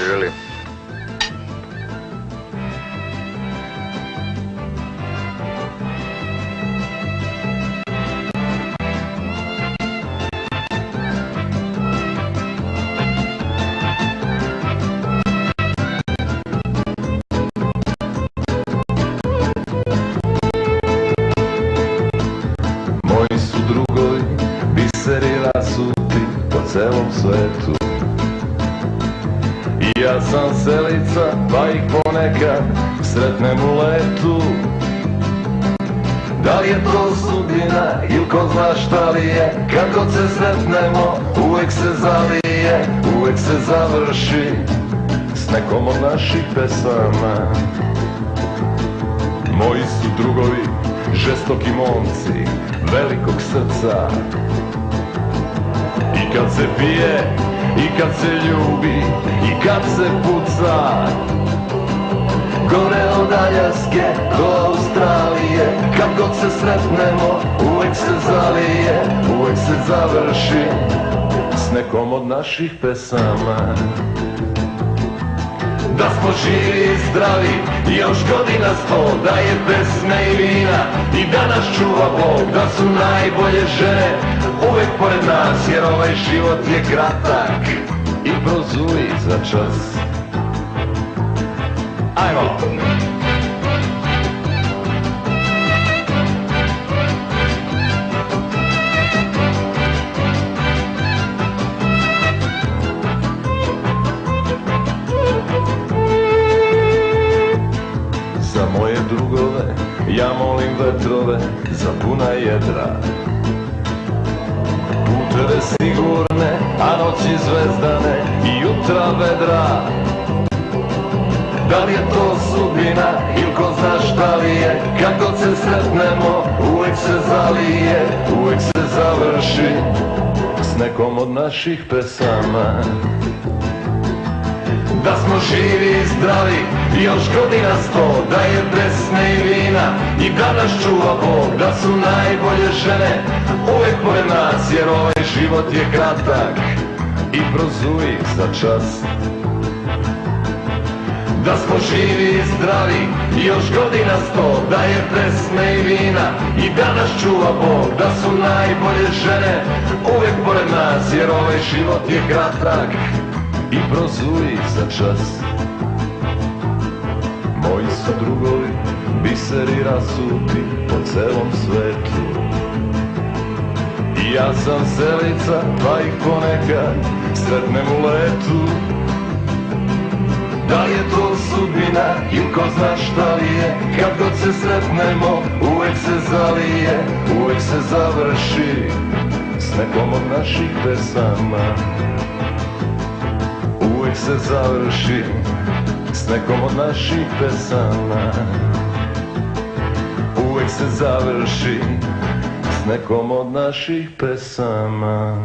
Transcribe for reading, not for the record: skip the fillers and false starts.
Živjeli. Moji su drugovi biseri rasuti po celom svetu. I ja sam selica, pa ih ponekad sretnem u letu. Da li je to sudbina ili ko zna šta li je, kad god se sretnemo uvek se zalije, uvek se završi s nekom od naših pesama. Moji su drugovi žestoki momci velikog srca. I kad se pije, i kad se ljubi, i kad se puca, gore od Aljaske do Australije, kad god se sretnemo uvek se zalije, uvek se završi s nekom od naših pesama. Da smo živi i zdravi i još godina 100, da je pesme i vina i da nas čuva Bog, da su najbolje žene uvek pored nas, jer ovaj život je kratak i prozuji za čas. Ajmo! Za moje drugove ja molim vetrove za puna jedra, puteve sigurne, a noći zvezdane i jutra vedra. Da li je to sudbina ili ko zna šta li je, kad god se sretnemo uvek se zalije, uvek se završi s nekom od naših pesama. Da smo živi i zdravi i još godina 100, da je pesme i vina i da nas čuva Bog, da su najbolje žene uvek pored nas, jer ovaj život je kratak i prozuji za čas. Da smo živi i zdravi i još godina 100, da je pesme i vina i da nas čuva Bog, da su najbolje žene uvek pored nas, jer ovaj život je kratak i prozuji za čas. Moji su drugovi biseri rasuti po celom svetu. I ja sam selica, pa ih ponekad sretnem u letu. Da li je to sudbina ili ko zna šta li je, kad god se sretnemo uvek se zalije, uvek se završi s nekom od naših pesama. Uvek se završi s nekom od naših pesama. Uvek se završi s nekom od naših pesama.